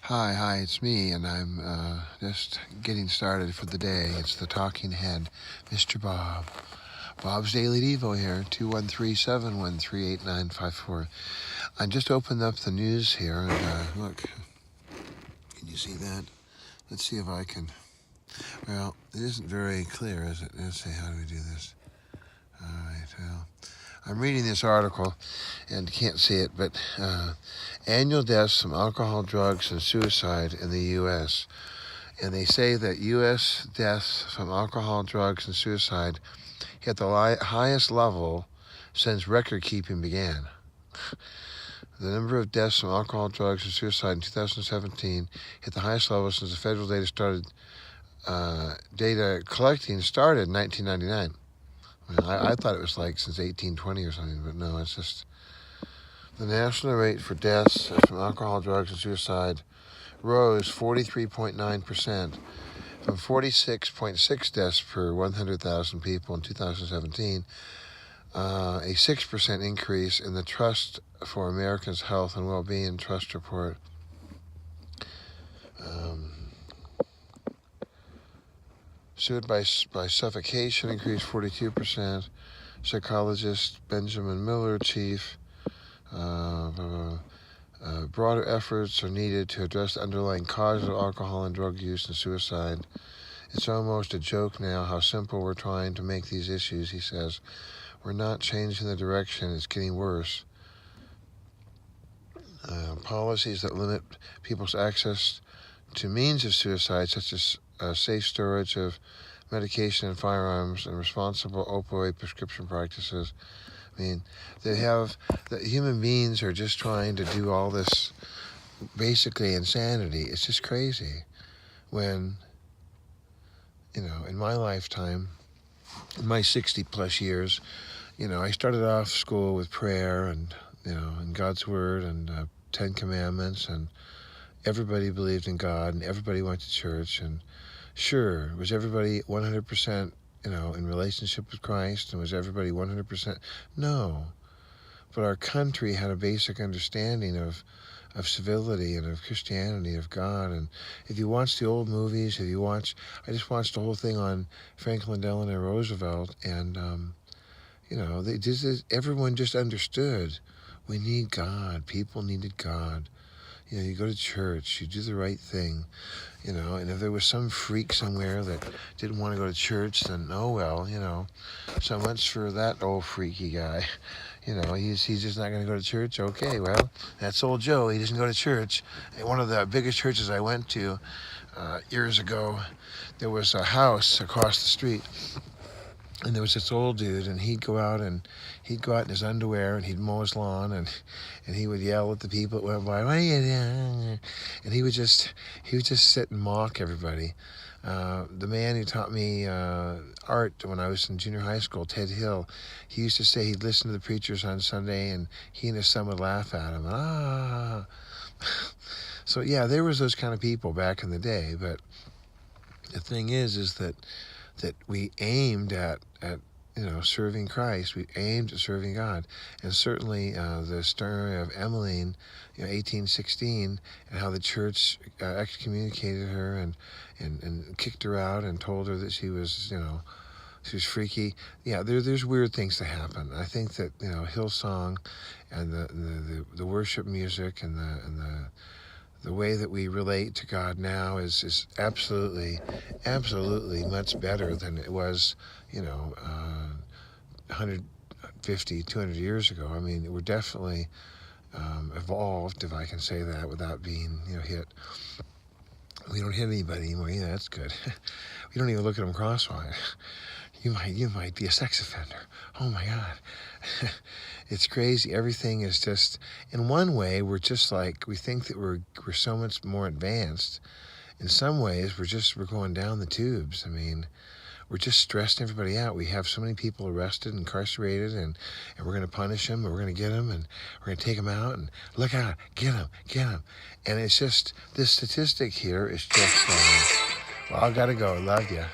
Hi, it's me, and I'm just getting started for the day. It's the talking head, Mr. Bob. Bob's Daily Devo here, 213-713-8954. I just opened up the news here, and look, can you see that? Let's see if I can. Well, it isn't very clear, is it? Let's see, how do we do this? All right, well, I'm reading this article and can't see it, but annual deaths from alcohol, drugs, and suicide in the U.S. And they say that U.S. deaths from alcohol, drugs, and suicide hit the highest level since record keeping began. The number of deaths from alcohol, drugs, and suicide in 2017 hit the highest level since the federal data collecting started in 1999. I thought it was like since 1820 or something, but no, it's just the national rate for deaths from alcohol, drugs, and suicide rose 43.9% from 46.6 deaths per 100,000 people in 2017, a 6% increase in the Trust for Americans' Health and Well-Being Trust Report. Suicide by suffocation increased 42%. Psychologist Benjamin Miller, chief, broader efforts are needed to address the underlying causes of alcohol and drug use and suicide. It's almost a joke now how simple we're trying to make these issues, he says. We're not changing the direction, it's getting worse. Policies that limit people's access to means of suicide, such as safe storage of medication and firearms and responsible opioid prescription practices. I mean, human beings are just trying to do all this basically insanity. It's just crazy. When, in my lifetime, in my 60 plus years, I started off school with prayer and, and God's Word and 10 Commandments, and everybody believed in God and everybody went to church. And sure, was everybody 100%, in relationship with Christ? And was everybody 100%? No. But our country had a basic understanding of civility and of Christianity, of God. And if you watch the old movies, I just watched the whole thing on Franklin Delano Roosevelt, and, everyone just understood. We need God. People needed God. You go to church, you do the right thing, and if there was some freak somewhere that didn't want to go to church, then, oh well, so much for that old freaky guy. He's just not going to go to church. Okay, well, that's old Joe. He doesn't go to church. At one of the biggest churches I went to years ago, there was a house across the street, and there was this old dude, and he'd go out in his underwear, and he'd mow his lawn, and he would yell at the people that went by, "What are you doing?" And he would just sit and mock everybody. The man who taught me art when I was in junior high school, Ted Hill, he used to say he'd listen to the preachers on Sunday, and he and his son would laugh at him. So yeah, there was those kind of people back in the day. But the thing is that we aimed at serving Christ. We aimed at serving God. And certainly the story of Emmeline, 1816, and how the church excommunicated her and kicked her out and told her that she was freaky. Yeah, there's weird things that happen. I think that Hillsong and the worship music and the way that we relate to God now is absolutely much better than it was, 150, 200 years ago. I mean, we're definitely evolved, if I can say that without being, hit. We don't hit anybody anymore. Yeah, that's good. We don't even look at them crosswise. You might be a sex offender. Oh my God. It's crazy. Everything is just, in one way, we think that we're so much more advanced. In some ways, we're going down the tubes. I mean, we're just stressing everybody out. We have so many people arrested, incarcerated, and we're going to punish them, and we're going to get them, and we're going to take them out, and look out, get them. And it's just, this statistic here is just, well, I got to go. Love you.